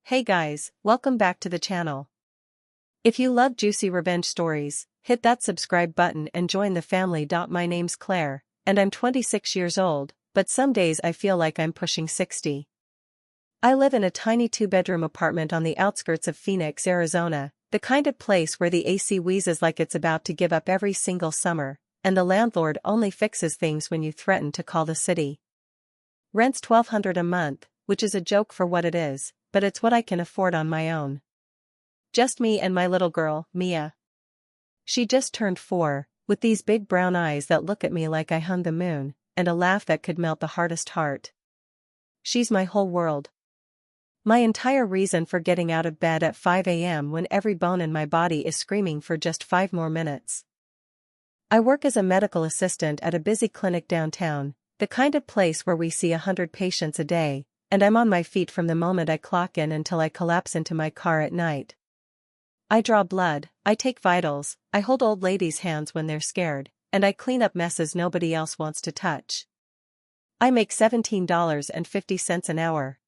Hey guys, welcome back to the channel. If you love juicy revenge stories, hit that subscribe button and join the family. My name's Claire, and I'm 26 years old, but some days I feel like I'm pushing 60. I live in a tiny 2-bedroom apartment on the outskirts of Phoenix, Arizona, the kind of place where the AC wheezes like it's about to give up every single summer, and the landlord only fixes things when you threaten to call the city. Rent's $1,200 a month, which is a joke for what it is, but it's what I can afford on my own. Just me and my little girl, Mia. She just turned 4, with these big brown eyes that look at me like I hung the moon, and a laugh that could melt the hardest heart. She's my whole world. My entire reason for getting out of bed at 5 a.m. when every bone in my body is screaming for just 5 more minutes. I work as a medical assistant at a busy clinic downtown, the kind of place where we see 100 patients a day, and I'm on my feet from the moment I clock in until I collapse into my car at night. I draw blood, I take vitals, I hold old ladies' hands when they're scared, and I clean up messes nobody else wants to touch. I make $17.50 an hour.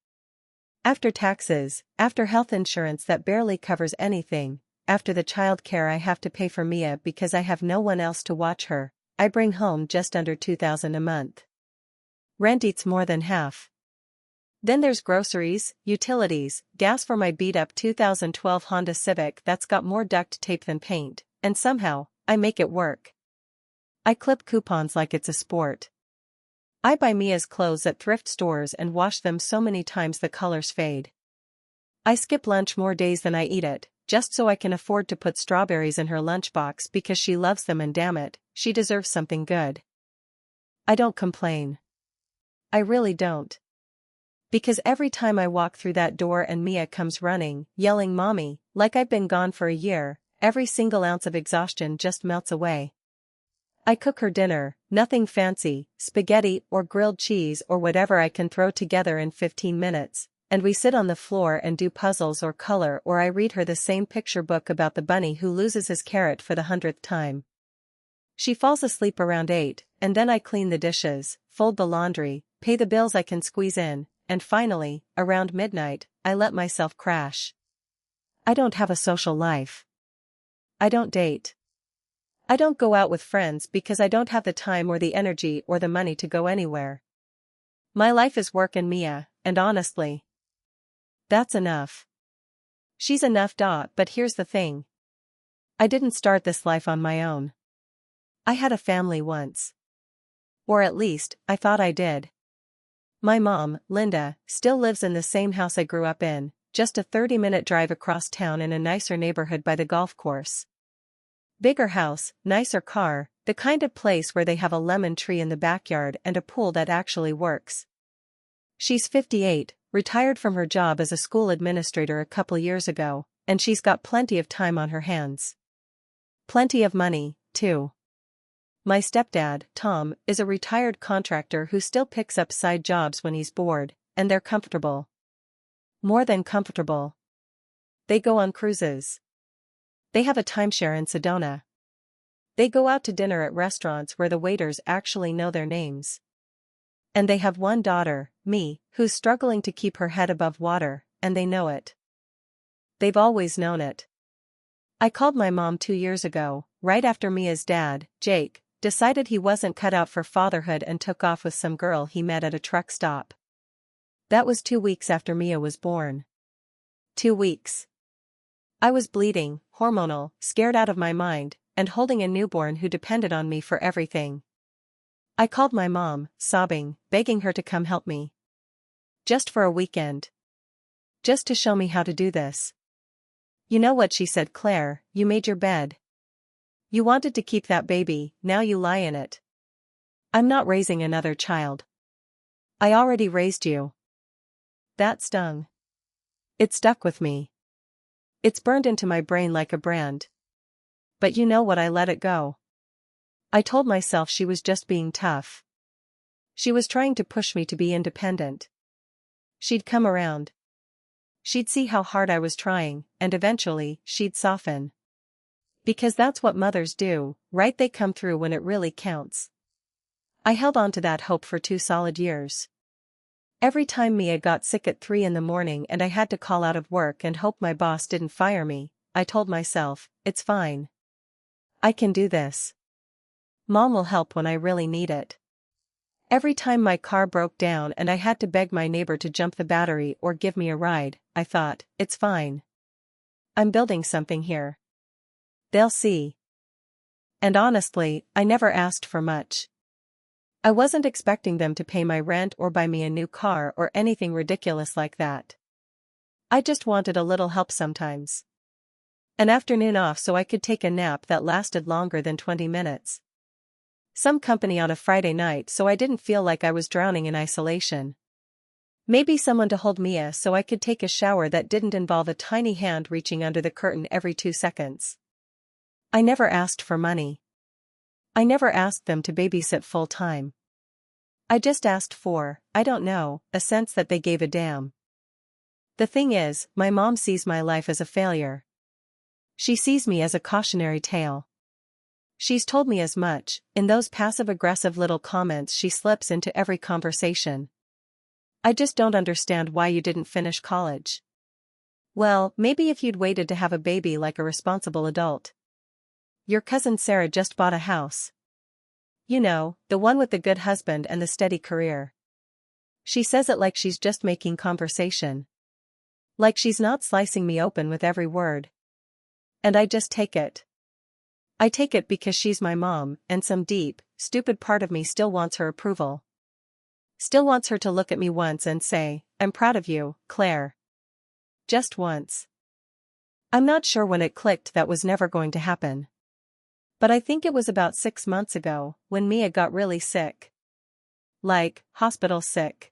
After taxes, after health insurance that barely covers anything, after the child care I have to pay for Mia because I have no one else to watch her, I bring home just under $2,000 a month. Rent eats more than half. Then there's groceries, utilities, gas for my beat-up 2012 Honda Civic that's got more duct tape than paint, and somehow, I make it work. I clip coupons like it's a sport. I buy Mia's clothes at thrift stores and wash them so many times the colors fade. I skip lunch more days than I eat it, just so I can afford to put strawberries in her lunchbox because she loves them and damn it, she deserves something good. I don't complain. I really don't. Because every time I walk through that door and Mia comes running, yelling "Mommy," like I've been gone for a year, every single ounce of exhaustion just melts away. I cook her dinner, nothing fancy, spaghetti or grilled cheese or whatever I can throw together in 15 minutes, and we sit on the floor and do puzzles or color, or I read her the same picture book about the bunny who loses his carrot for the 100th time. She falls asleep around 8, and then I clean the dishes, fold the laundry, pay the bills I can squeeze in, and finally, around midnight, I let myself crash. I don't have a social life. I don't date. I don't go out with friends because I don't have the time or the energy or the money to go anywhere. My life is work and Mia, and honestly, that's enough. She's enough. But here's the thing. I didn't start this life on my own. I had a family once. Or at least, I thought I did. My mom, Linda, still lives in the same house I grew up in, just a 30-minute drive across town in a nicer neighborhood by the golf course. Bigger house, nicer car, the kind of place where they have a lemon tree in the backyard and a pool that actually works. She's 58, retired from her job as a school administrator a couple years ago, and she's got plenty of time on her hands. Plenty of money, too. My stepdad, Tom, is a retired contractor who still picks up side jobs when he's bored, and they're comfortable. More than comfortable. They go on cruises. They have a timeshare in Sedona. They go out to dinner at restaurants where the waiters actually know their names. And they have one daughter, me, who's struggling to keep her head above water, and they know it. They've always known it. I called my mom 2 years ago, right after Mia's dad, Jake, decided he wasn't cut out for fatherhood and took off with some girl he met at a truck stop. That was 2 weeks after Mia was born. 2 weeks. I was bleeding, hormonal, scared out of my mind, and holding a newborn who depended on me for everything. I called my mom, sobbing, begging her to come help me. Just for a weekend. Just to show me how to do this. You know what she said? "Claire, you made your bed. You wanted to keep that baby, now you lie in it. I'm not raising another child. I already raised you." That stung. It stuck with me. It's burned into my brain like a brand. But you know what? I let it go. I told myself she was just being tough. She was trying to push me to be independent. She'd come around. She'd see how hard I was trying, and eventually, she'd soften. Because that's what mothers do, right? They come through when it really counts. I held on to that hope for 2 solid years. Every time Mia got sick at 3 in the morning and I had to call out of work and hope my boss didn't fire me, I told myself, it's fine. I can do this. Mom will help when I really need it. Every time my car broke down and I had to beg my neighbor to jump the battery or give me a ride, I thought, it's fine. I'm building something here. They'll see. And honestly, I never asked for much. I wasn't expecting them to pay my rent or buy me a new car or anything ridiculous like that. I just wanted a little help sometimes. An afternoon off so I could take a nap that lasted longer than 20 minutes. Some company on a Friday night so I didn't feel like I was drowning in isolation. Maybe someone to hold Mia so I could take a shower that didn't involve a tiny hand reaching under the curtain every 2 seconds. I never asked for money. I never asked them to babysit full time. I just asked for, I don't know, a sense that they gave a damn. The thing is, my mom sees my life as a failure. She sees me as a cautionary tale. She's told me as much, in those passive-aggressive little comments she slips into every conversation. I just don't understand why you didn't finish college. Well, maybe if you'd waited to have a baby like a responsible adult. Your cousin Sarah just bought a house. You know, the one with the good husband and the steady career. She says it like she's just making conversation. Like she's not slicing me open with every word. And I just take it. I take it because she's my mom, and some deep, stupid part of me still wants her approval. Still wants her to look at me once and say, I'm proud of you, Claire. Just once. I'm not sure when it clicked that was never going to happen. But I think it was about 6 months ago, when Mia got really sick. Like, hospital sick.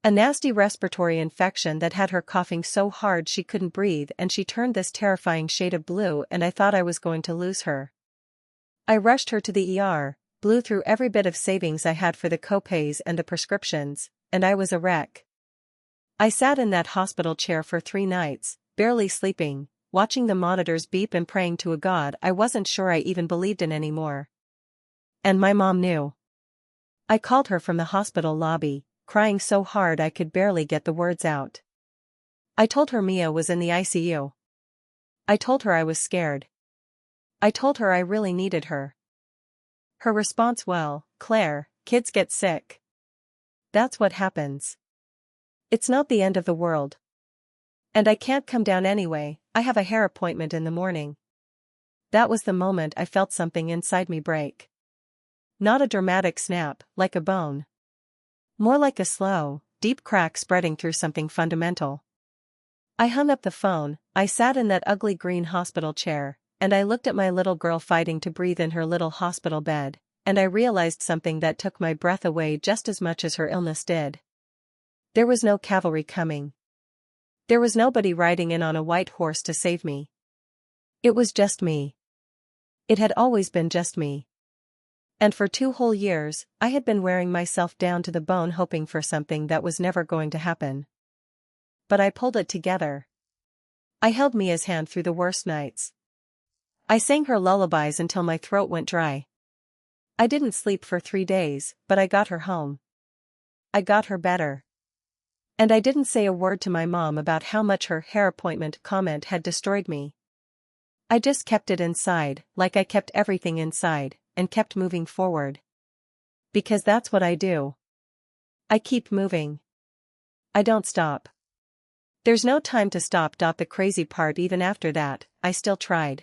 A nasty respiratory infection that had her coughing so hard she couldn't breathe, and she turned this terrifying shade of blue, and I thought I was going to lose her. I rushed her to the ER, blew through every bit of savings I had for the copays and the prescriptions, and I was a wreck. I sat in that hospital chair for 3 nights, barely sleeping, watching the monitors beep and praying to a God I wasn't sure I even believed in anymore. And my mom knew. I called her from the hospital lobby, crying so hard I could barely get the words out. I told her Mia was in the ICU. I told her I was scared. I told her I really needed her. Her response, well, Claire, kids get sick. That's what happens. It's not the end of the world. And I can't come down anyway, I have a hair appointment in the morning. That was the moment I felt something inside me break. Not a dramatic snap, like a bone. More like a slow, deep crack spreading through something fundamental. I hung up the phone, I sat in that ugly green hospital chair, and I looked at my little girl fighting to breathe in her little hospital bed, and I realized something that took my breath away just as much as her illness did. There was no cavalry coming. There was nobody riding in on a white horse to save me. It was just me. It had always been just me. And for 2 whole years, I had been wearing myself down to the bone hoping for something that was never going to happen. But I pulled it together. I held Mia's hand through the worst nights. I sang her lullabies until my throat went dry. I didn't sleep for 3 days, but I got her home. I got her better. And I didn't say a word to my mom about how much her hair appointment comment had destroyed me. I just kept it inside, like I kept everything inside, and kept moving forward. Because that's what I do. I keep moving. I don't stop. There's no time to stop. The crazy part, even after that, I still tried.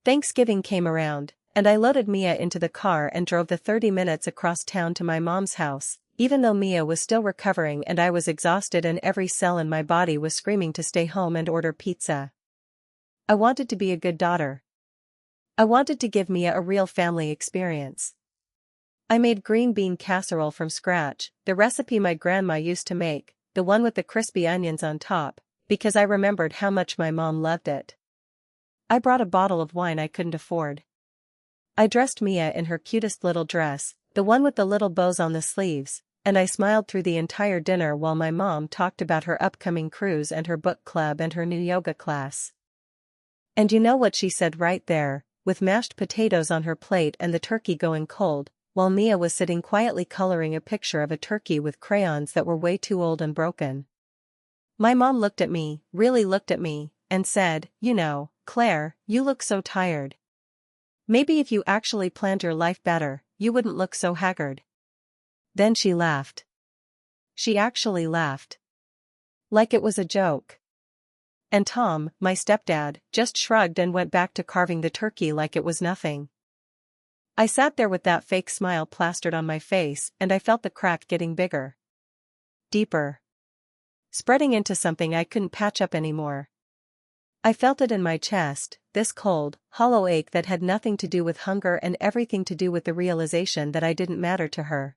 Thanksgiving came around, and I loaded Mia into the car and drove the 30 minutes across town to my mom's house, even though Mia was still recovering and I was exhausted and every cell in my body was screaming to stay home and order pizza. I wanted to be a good daughter. I wanted to give Mia a real family experience. I made green bean casserole from scratch, the recipe my grandma used to make, the one with the crispy onions on top, because I remembered how much my mom loved it. I brought a bottle of wine I couldn't afford. I dressed Mia in her cutest little dress, the one with the little bows on the sleeves, and I smiled through the entire dinner while my mom talked about her upcoming cruise and her book club and her new yoga class. And you know what she said right there, with mashed potatoes on her plate and the turkey going cold, while Mia was sitting quietly coloring a picture of a turkey with crayons that were way too old and broken. My mom looked at me, really looked at me, and said, "You know, Claire, you look so tired. Maybe if you actually planned your life better, you wouldn't look so haggard." Then she laughed. She actually laughed. Like it was a joke. And Tom, my stepdad, just shrugged and went back to carving the turkey like it was nothing. I sat there with that fake smile plastered on my face, and I felt the crack getting bigger. Deeper. Spreading into something I couldn't patch up anymore. I felt it in my chest, this cold, hollow ache that had nothing to do with hunger and everything to do with the realization that I didn't matter to her.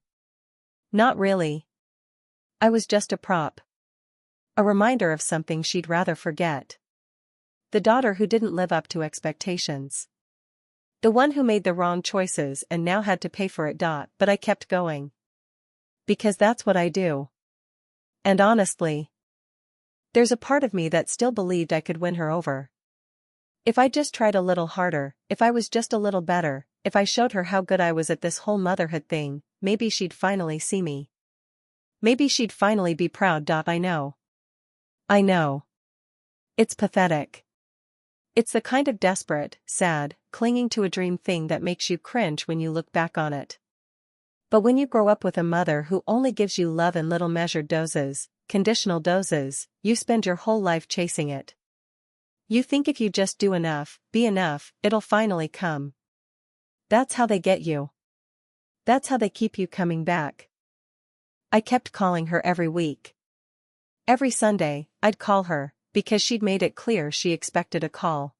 Not really. I was just a prop. A reminder of something she'd rather forget. The daughter who didn't live up to expectations. The one who made the wrong choices and now had to pay for it. But I kept going. Because that's what I do. And honestly, there's a part of me that still believed I could win her over. If I just tried a little harder, if I was just a little better, if I showed her how good I was at this whole motherhood thing, maybe she'd finally see me. Maybe she'd finally be proud. I know. I know. It's pathetic. It's the kind of desperate, sad, clinging to a dream thing that makes you cringe when you look back on it. But when you grow up with a mother who only gives you love in little measured doses, conditional doses, you spend your whole life chasing it. You think if you just do enough, be enough, it'll finally come. That's how they get you. That's how they keep you coming back. I kept calling her every week. Every Sunday, I'd call her, because she'd made it clear she expected a call.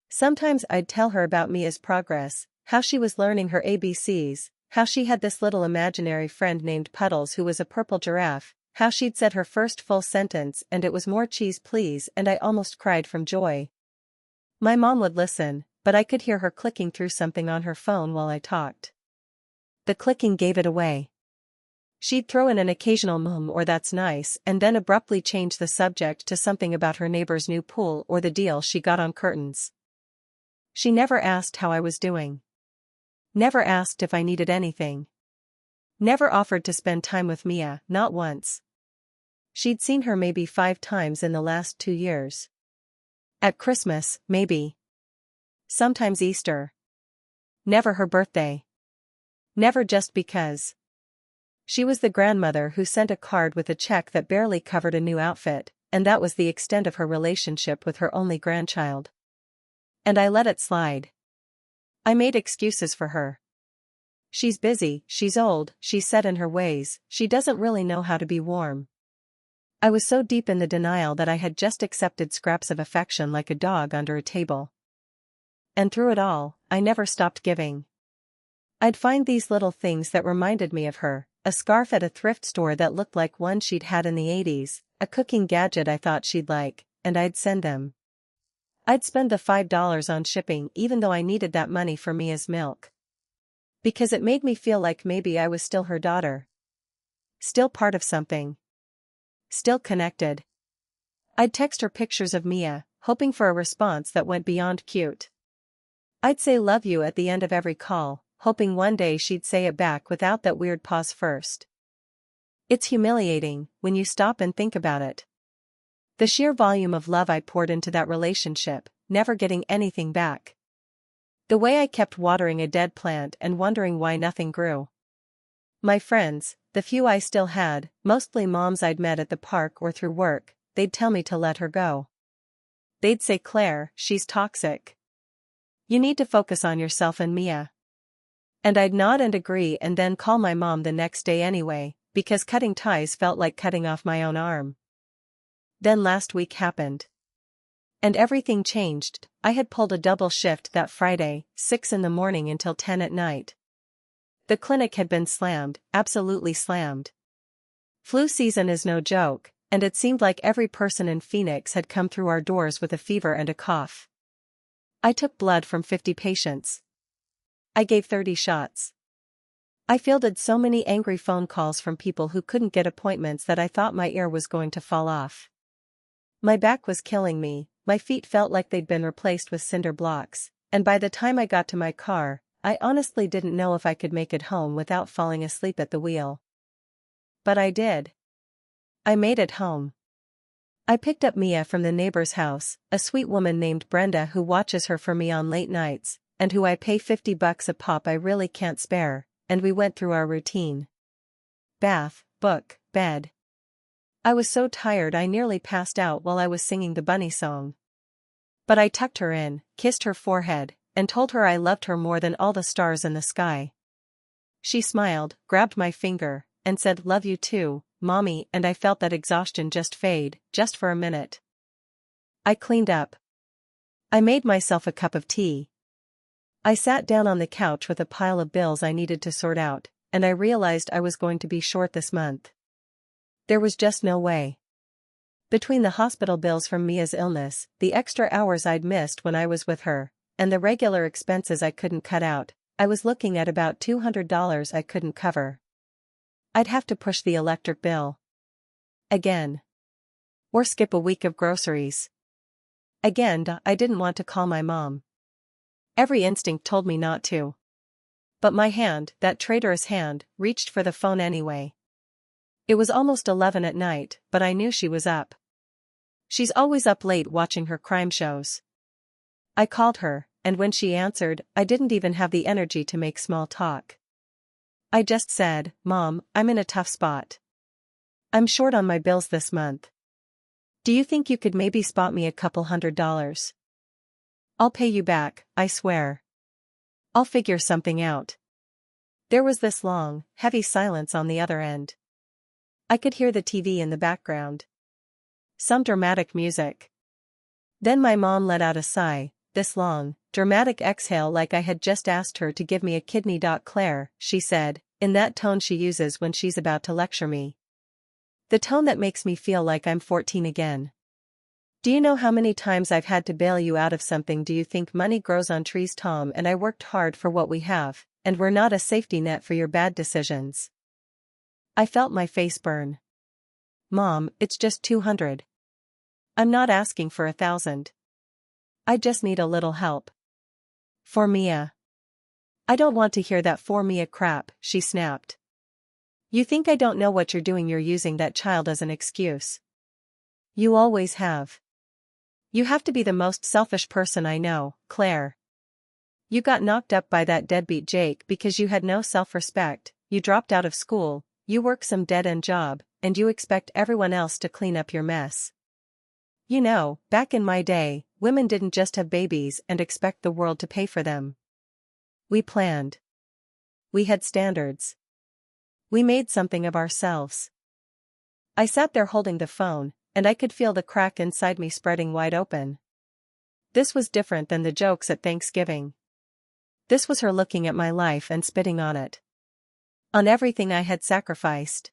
Sometimes I'd tell her about Mia's progress, how she was learning her ABCs, how she had this little imaginary friend named Puddles who was a purple giraffe, how she'd said her first full sentence and it was "more cheese please," and I almost cried from joy. My mom would listen, but I could hear her clicking through something on her phone while I talked. The clicking gave it away. She'd throw in an occasional or "that's nice," and then abruptly change the subject to something about her neighbor's new pool or the deal she got on curtains. She never asked how I was doing. Never asked if I needed anything. Never offered to spend time with Mia, not once. She'd seen her maybe 5 times in the last 2 years. At Christmas, maybe. Sometimes Easter. Never her birthday. Never just because. She was the grandmother who sent a card with a check that barely covered a new outfit, and that was the extent of her relationship with her only grandchild. And I let it slide. I made excuses for her. She's busy, she's old, she's set in her ways, she doesn't really know how to be warm. I was so deep in the denial that I had just accepted scraps of affection like a dog under a table. And through it all, I never stopped giving. I'd find these little things that reminded me of her, a scarf at a thrift store that looked like one she'd had in the 80s, a cooking gadget I thought she'd like, and I'd send them. I'd spend the $5 on shipping even though I needed that money for Mia's milk. Because it made me feel like maybe I was still her daughter. Still part of something. Still connected. I'd text her pictures of Mia, hoping for a response that went beyond cute. I'd say "love you" at the end of every call, hoping one day she'd say it back without that weird pause first. It's humiliating, when you stop and think about it. The sheer volume of love I poured into that relationship, never getting anything back. The way I kept watering a dead plant and wondering why nothing grew. My friends, the few I still had, mostly moms I'd met at the park or through work, they'd tell me to let her go. They'd say, "Claire, she's toxic. You need to focus on yourself and Mia." And I'd nod and agree and then call my mom the next day anyway, because cutting ties felt like cutting off my own arm. Then last week happened. And everything changed. I had pulled a double shift that Friday, 6 in the morning until 10 at night. The clinic had been slammed, absolutely slammed. Flu season is no joke, and it seemed like every person in Phoenix had come through our doors with a fever and a cough. I took blood from 50 patients. I gave 30 shots. I fielded so many angry phone calls from people who couldn't get appointments that I thought my ear was going to fall off. My back was killing me, my feet felt like they'd been replaced with cinder blocks, and by the time I got to my car, I honestly didn't know if I could make it home without falling asleep at the wheel. But I did. I made it home. I picked up Mia from the neighbor's house, a sweet woman named Brenda who watches her for me on late nights, and who I pay $50 a pop I really can't spare, and we went through our routine. Bath, book, bed. I was so tired I nearly passed out while I was singing the bunny song. But I tucked her in, kissed her forehead, and told her I loved her more than all the stars in the sky. She smiled, grabbed my finger, and said, "Love you too, Mommy," and I felt that exhaustion just fade, just for a minute. I cleaned up. I made myself a cup of tea. I sat down on the couch with a pile of bills I needed to sort out, and I realized I was going to be short this month. There was just no way. Between the hospital bills from Mia's illness, the extra hours I'd missed when I was with her, and the regular expenses I couldn't cut out, I was looking at about $200 I couldn't cover. I'd have to push the electric bill again. Or skip a week of groceries. Again, I didn't want to call my mom. Every instinct told me not to. But my hand, that traitorous hand, reached for the phone anyway. It was almost 11 at night, but I knew she was up. She's always up late watching her crime shows. I called her, and when she answered, I didn't even have the energy to make small talk. I just said, "Mom, I'm in a tough spot. I'm short on my bills this month. Do you think you could maybe spot me a couple $100? I'll pay you back, I swear. I'll figure something out." There was this long, heavy silence on the other end. I could hear the TV in the background. Some dramatic music. Then my mom let out a sigh, this long, dramatic exhale like I had just asked her to give me a kidney. "Claire," she said, in that tone she uses when she's about to lecture me. The tone that makes me feel like I'm 14 again. "Do you know how many times I've had to bail you out of something? Do you think money grows on trees, Tom? And I worked hard for what we have, and we're not a safety net for your bad decisions." I felt my face burn. "Mom, it's just 200. I'm not asking for 1,000. I just need a little help. For Mia." "I don't want to hear that for Mia crap," she snapped. "You think I don't know what you're doing? You're using that child as an excuse. You always have. You have to be the most selfish person I know, Claire. You got knocked up by that deadbeat Jake because you had no self-respect, you dropped out of school, you work some dead-end job, and you expect everyone else to clean up your mess. You know, back in my day, women didn't just have babies and expect the world to pay for them. We planned. We had standards. We made something of ourselves." I sat there holding the phone, and I could feel the crack inside me spreading wide open. This was different than the jokes at Thanksgiving. This was her looking at my life and spitting on it. On everything I had sacrificed.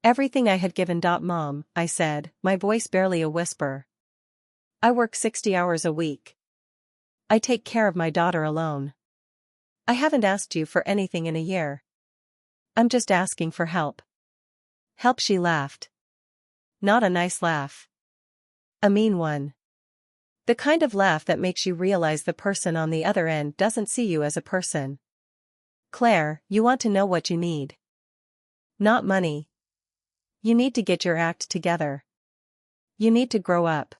Everything I had given. "Mom," I said, my voice barely a whisper. "I work 60 hours a week. I take care of my daughter alone. I haven't asked you for anything in a year. I'm just asking for help." "Help?" she laughed. Not a nice laugh. A mean one. The kind of laugh that makes you realize the person on the other end doesn't see you as a person. "Claire, you want to know what you need. Not money. You need to get your act together. You need to grow up.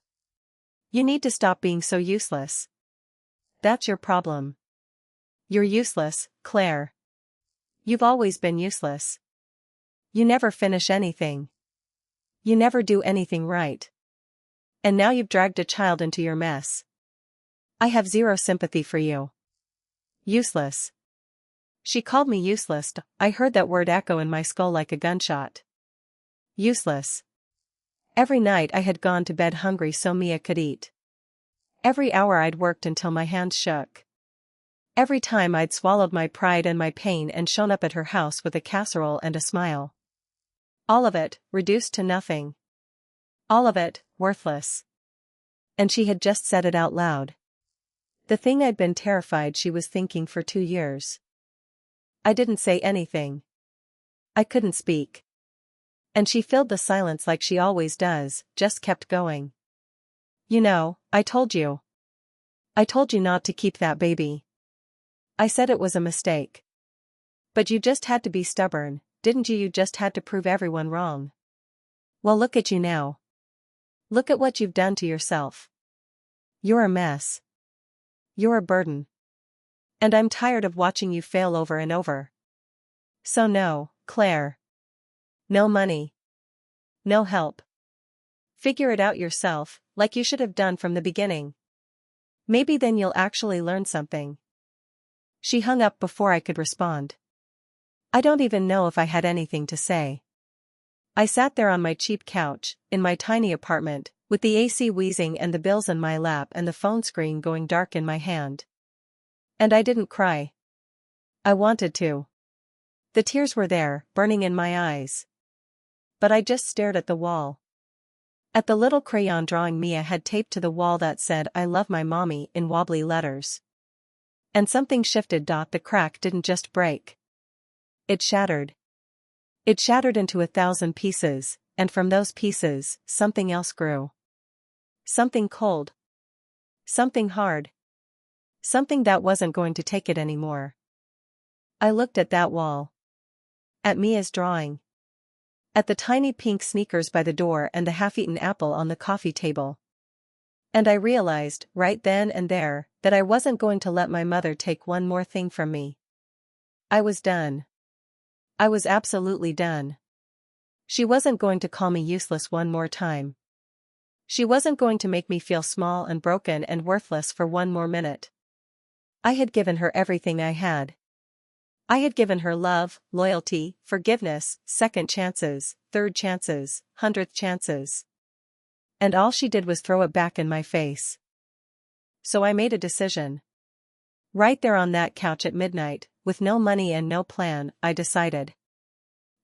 You need to stop being so useless. That's your problem. You're useless, Claire. You've always been useless. You never finish anything. You never do anything right. And now you've dragged a child into your mess. I have zero sympathy for you. Useless." She called me useless. I heard that word echo in my skull like a gunshot. Useless. Every night I had gone to bed hungry so Mia could eat. Every hour I'd worked until my hands shook. Every time I'd swallowed my pride and my pain and shown up at her house with a casserole and a smile. All of it, reduced to nothing. All of it, worthless. And she had just said it out loud. The thing I'd been terrified she was thinking for 2 years. I didn't say anything. I couldn't speak. And she filled the silence like she always does, just kept going. "You know, I told you. I told you not to keep that baby. I said it was a mistake. But you just had to be stubborn, didn't you? You just had to prove everyone wrong. Well, look at you now. Look at what you've done to yourself. You're a mess. You're a burden. And I'm tired of watching you fail over and over. So no, Claire. No money. No help. Figure it out yourself, like you should have done from the beginning. Maybe then you'll actually learn something. She hung up before I could respond. I don't even know if I had anything to say. I sat there on my cheap couch, in my tiny apartment, with the AC wheezing and the bills in my lap and the phone screen going dark in my hand. And I didn't cry. I wanted to. The tears were there, burning in my eyes. But I just stared at the wall. At the little crayon drawing Mia had taped to the wall that said "I love my mommy" in wobbly letters. And something shifted. The crack didn't just break. It shattered. It shattered into 1,000 pieces, and from those pieces, something else grew. Something cold. Something hard. Something that wasn't going to take it anymore. I looked at that wall. At Mia's drawing. At the tiny pink sneakers by the door and the half-eaten apple on the coffee table. And I realized, right then and there, that I wasn't going to let my mother take one more thing from me. I was done. I was absolutely done. She wasn't going to call me useless one more time. She wasn't going to make me feel small and broken and worthless for one more minute. I had given her everything I had. I had given her love, loyalty, forgiveness, second chances, third chances, 100th chances. And all she did was throw it back in my face. So I made a decision. Right there on that couch at midnight, with no money and no plan, I decided.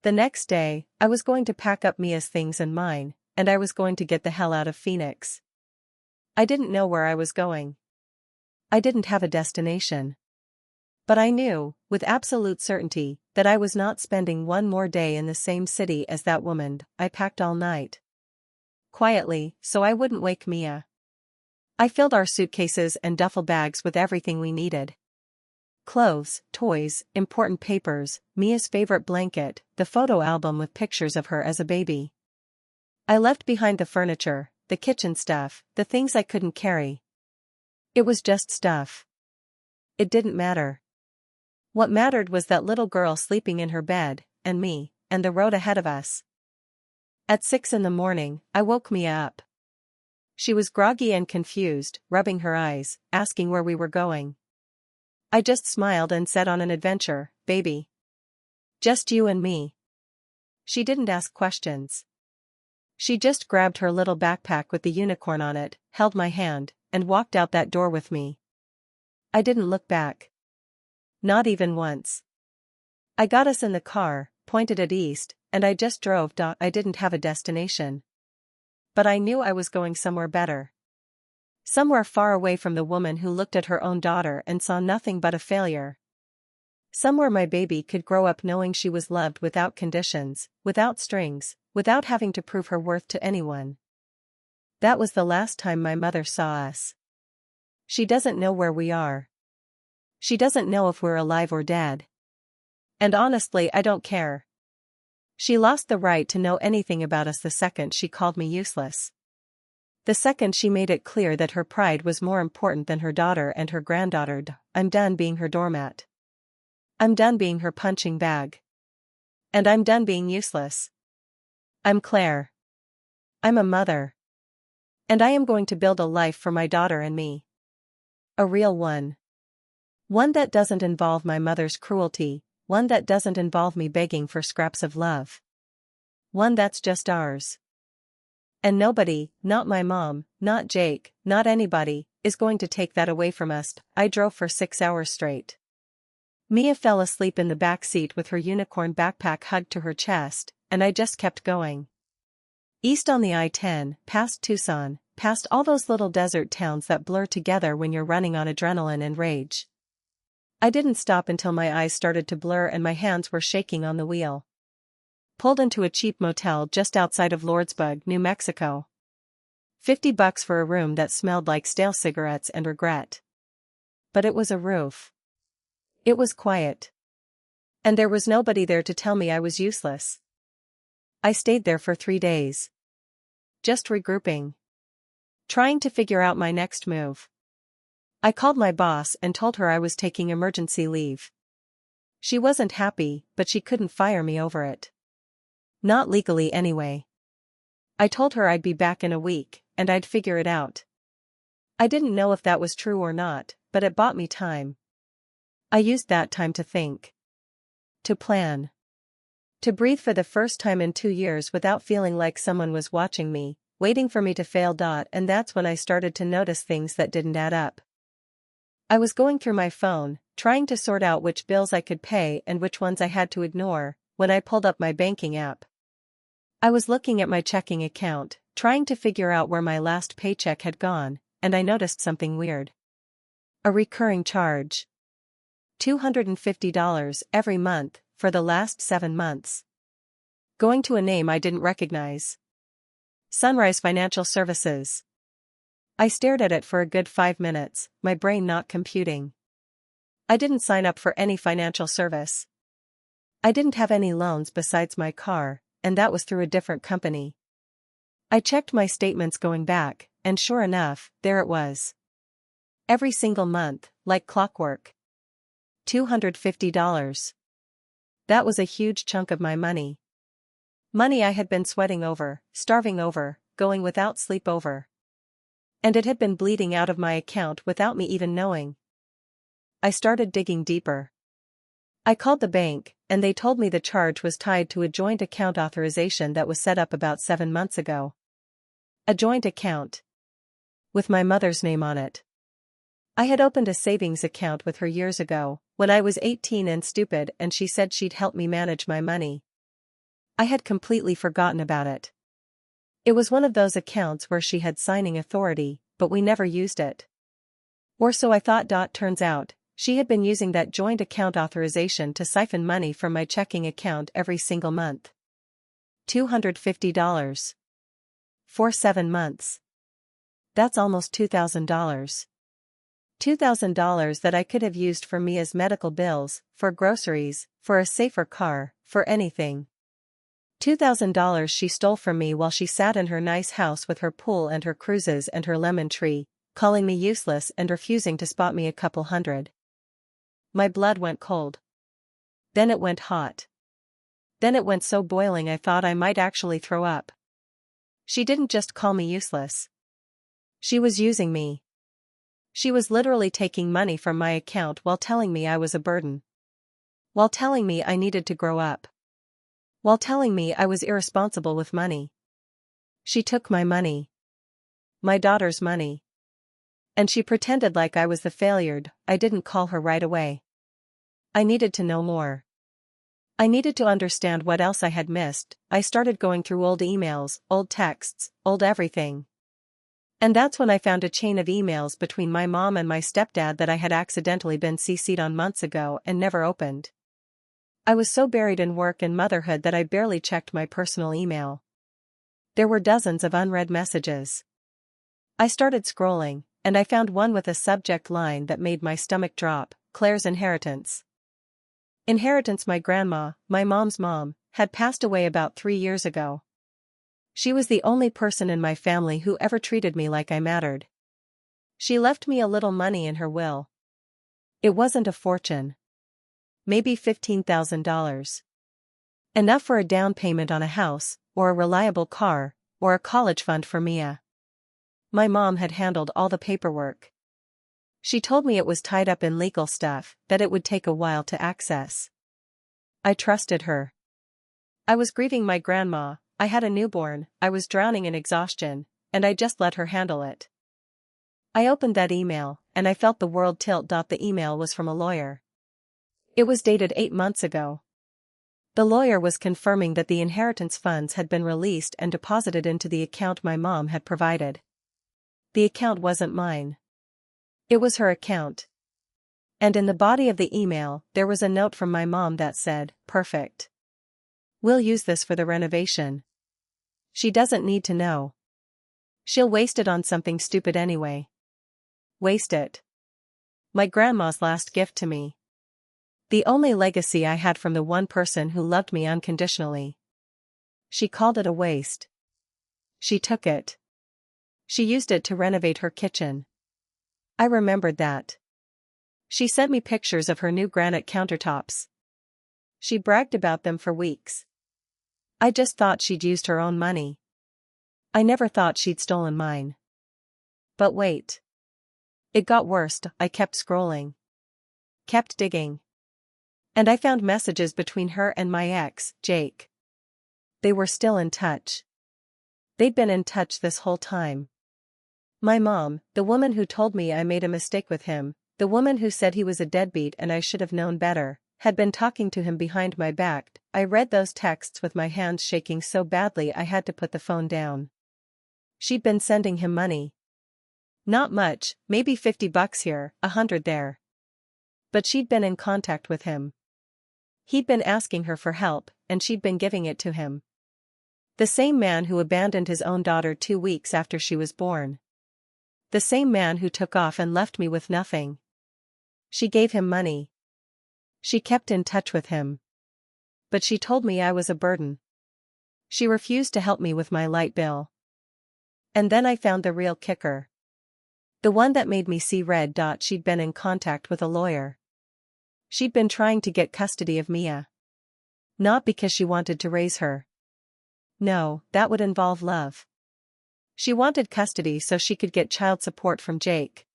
The next day, I was going to pack up Mia's things and mine, and I was going to get the hell out of Phoenix. I didn't know where I was going. I didn't have a destination. But I knew, with absolute certainty, that I was not spending one more day in the same city as that woman. I packed all night. Quietly, so I wouldn't wake Mia. I filled our suitcases and duffel bags with everything we needed. Clothes, toys, important papers, Mia's favorite blanket, the photo album with pictures of her as a baby. I left behind the furniture, the kitchen stuff, the things I couldn't carry. It was just stuff. It didn't matter. What mattered was that little girl sleeping in her bed, and me, and the road ahead of us. At 6 a.m, I woke Mia up. She was groggy and confused, rubbing her eyes, asking where we were going. I just smiled and said, on an adventure, baby. Just you and me. She didn't ask questions. She just grabbed her little backpack with the unicorn on it, held my hand, and walked out that door with me. I didn't look back. Not even once. I got us in the car, pointed it east, and I just drove. I didn't have a destination. But I knew I was going somewhere better. Somewhere far away from the woman who looked at her own daughter and saw nothing but a failure. Somewhere my baby could grow up knowing she was loved without conditions, without strings, without having to prove her worth to anyone. That was the last time my mother saw us. She doesn't know where we are. She doesn't know if we're alive or dead. And honestly, I don't care. She lost the right to know anything about us the second she called me useless. The second she made it clear that her pride was more important than her daughter and her granddaughter. I'm done being her doormat. I'm done being her punching bag. And I'm done being useless. I'm Claire. I'm a mother. And I am going to build a life for my daughter and me. A real one. One that doesn't involve my mother's cruelty, one that doesn't involve me begging for scraps of love. One that's just ours. And nobody, not my mom, not Jake, not anybody, is going to take that away from us. I drove for 6 hours straight. Mia fell asleep in the back seat with her unicorn backpack hugged to her chest, and I just kept going. East on the I-10, past Tucson, past all those little desert towns that blur together when you're running on adrenaline and rage. I didn't stop until my eyes started to blur and my hands were shaking on the wheel. Pulled into a cheap motel just outside of Lordsburg, New Mexico. $50 for a room that smelled like stale cigarettes and regret. But it was a roof. It was quiet. And there was nobody there to tell me I was useless. I stayed there for 3 days. Just regrouping. Trying to figure out my next move. I called my boss and told her I was taking emergency leave. She wasn't happy, but she couldn't fire me over it. Not legally anyway. I told her I'd be back in a week, and I'd figure it out. I didn't know if that was true or not, but it bought me time. I used that time to think. To plan. To breathe for the first time in 2 years without feeling like someone was watching me, waiting for me to fail. And that's when I started to notice things that didn't add up. I was going through my phone, trying to sort out which bills I could pay and which ones I had to ignore, when I pulled up my banking app. I was looking at my checking account, trying to figure out where my last paycheck had gone, and I noticed something weird. A recurring charge. $250 every month, for the last 7 months. Going to a name I didn't recognize. Sunrise Financial Services. I stared at it for a good 5 minutes, my brain not computing. I didn't sign up for any financial service. I didn't have any loans besides my car, and that was through a different company. I checked my statements going back, and sure enough, there it was. Every single month, like clockwork. $250. That was a huge chunk of my money. Money I had been sweating over, starving over, going without sleep over. And it had been bleeding out of my account without me even knowing. I started digging deeper. I called the bank, and they told me the charge was tied to a joint account authorization that was set up about 7 months ago. A joint account. With my mother's name on it. I had opened a savings account with her years ago, when I was 18 and stupid, and she said she'd help me manage my money. I had completely forgotten about it. It was one of those accounts where she had signing authority, but we never used it. Or so I thought. Turns out, she had been using that joint account authorization to siphon money from my checking account every single month. $250. For 7 months. That's almost $2,000. $2,000 that I could have used for Mia's medical bills, for groceries, for a safer car, for anything. $2,000 she stole from me while she sat in her nice house with her pool and her cruises and her lemon tree, calling me useless and refusing to spot me a couple hundred. My blood went cold. Then it went hot. Then it went so boiling I thought I might actually throw up. She didn't just call me useless. She was using me. She was literally taking money from my account while telling me I was a burden. While telling me I needed to grow up. While telling me I was irresponsible with money. She took my money. My daughter's money. And she pretended like I was the failure. I didn't call her right away. I needed to know more. I needed to understand what else I had missed. I started going through old emails, old texts, old everything. And that's when I found a chain of emails between my mom and my stepdad that I had accidentally been CC'd on months ago and never opened. I was so buried in work and motherhood that I barely checked my personal email. There were dozens of unread messages. I started scrolling, and I found one with a subject line that made my stomach drop: Claire's inheritance. Inheritance. My grandma, my mom's mom, had passed away about 3 years ago. She was the only person in my family who ever treated me like I mattered. She left me a little money in her will. It wasn't a fortune. Maybe $15,000. Enough for a down payment on a house, or a reliable car, or a college fund for Mia. My mom had handled all the paperwork. She told me it was tied up in legal stuff, that it would take a while to access. I trusted her. I was grieving my grandma, I had a newborn, I was drowning in exhaustion, and I just let her handle it. I opened that email, and I felt the world tilt. The email was from a lawyer. It was dated 8 months ago. The lawyer was confirming that the inheritance funds had been released and deposited into the account my mom had provided. The account wasn't mine. It was her account. And in the body of the email, there was a note from my mom that said, "Perfect. We'll use this for the renovation. She doesn't need to know. She'll waste it on something stupid anyway. Waste it." My grandma's last gift to me. The only legacy I had from the one person who loved me unconditionally. She called it a waste. She took it. She used it to renovate her kitchen. I remembered that. She sent me pictures of her new granite countertops. She bragged about them for weeks. I just thought she'd used her own money. I never thought she'd stolen mine. But wait. It got worse. I kept scrolling. Kept digging. And I found messages between her and my ex, Jake. They were still in touch. They'd been in touch this whole time. My mom, the woman who told me I made a mistake with him, the woman who said he was a deadbeat and I should have known better, had been talking to him behind my back. I read those texts with my hands shaking so badly I had to put the phone down. She'd been sending him money. Not much, maybe $50 here, $100 there. But she'd been in contact with him. He'd been asking her for help, and she'd been giving it to him. The same man who abandoned his own daughter 2 weeks after she was born. The same man who took off and left me with nothing. She gave him money. She kept in touch with him. But she told me I was a burden. She refused to help me with my light bill. And then I found the real kicker. The one that made me see red. She'd been in contact with a lawyer. She'd been trying to get custody of Mia. Not because she wanted to raise her. No, that would involve love. She wanted custody so she could get child support from Jake.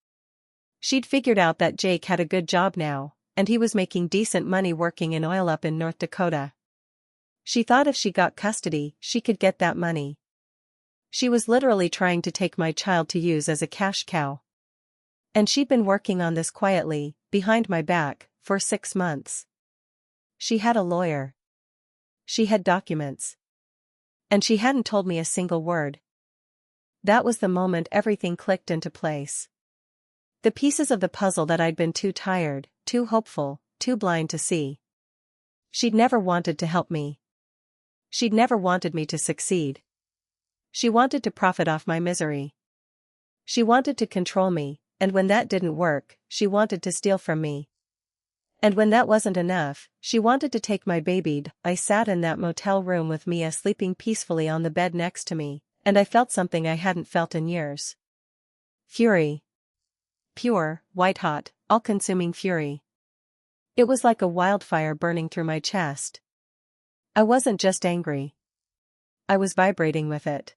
She'd figured out that Jake had a good job now, and he was making decent money working in oil up in North Dakota. She thought if she got custody, she could get that money. She was literally trying to take my child to use as a cash cow. And she'd been working on this quietly, behind my back, for 6 months. She had a lawyer. She had documents. And she hadn't told me a single word. That was the moment everything clicked into place. The pieces of the puzzle that I'd been too tired, too hopeful, too blind to see. She'd never wanted to help me. She'd never wanted me to succeed. She wanted to profit off my misery. She wanted to control me, and when that didn't work, she wanted to steal from me. And when that wasn't enough, she wanted to take my baby. I sat in that motel room with Mia sleeping peacefully on the bed next to me, and I felt something I hadn't felt in years. Fury. Pure, white-hot, all-consuming fury. It was like a wildfire burning through my chest. I wasn't just angry. I was vibrating with it.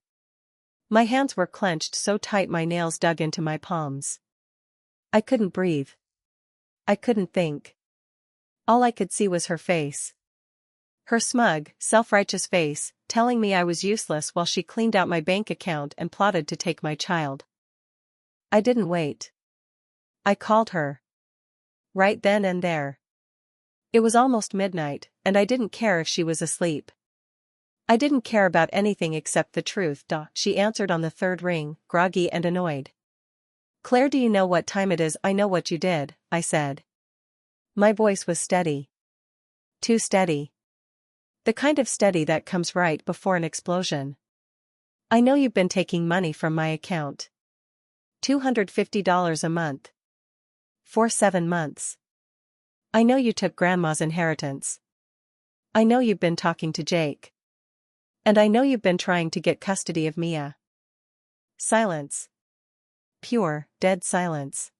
My hands were clenched so tight my nails dug into my palms. I couldn't breathe. I couldn't think. All I could see was her face. Her smug, self-righteous face, telling me I was useless while she cleaned out my bank account and plotted to take my child. I didn't wait. I called her. Right then and there. It was almost midnight, and I didn't care if she was asleep. I didn't care about anything except the truth. She answered on the 3rd ring, groggy and annoyed. Claire, do you know what time it is? I know what you did, I said. My voice was steady. Too steady. The kind of steady that comes right before an explosion. I know you've been taking money from my account. $250 a month. For 7 months. I know you took Grandma's inheritance. I know you've been talking to Jake. And I know you've been trying to get custody of Mia. Silence. Pure, dead silence.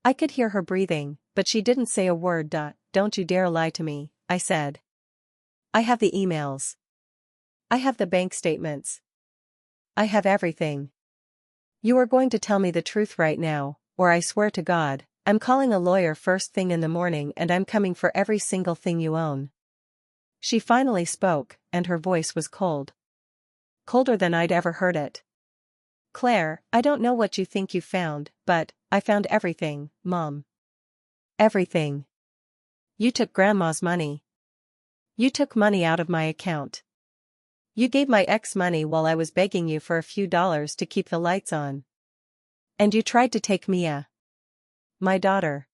I could hear her breathing, but she didn't say a word. Don't you dare lie to me, I said. I have the emails. I have the bank statements. I have everything. You are going to tell me the truth right now, or I swear to God, I'm calling a lawyer first thing in the morning and I'm coming for every single thing you own. She finally spoke, and her voice was cold. Colder than I'd ever heard it. Claire, I don't know what you think you found, but I found everything, Mom. Everything. You took Grandma's money. You took money out of my account. You gave my ex money while I was begging you for a few dollars to keep the lights on. And you tried to take Mia. My daughter.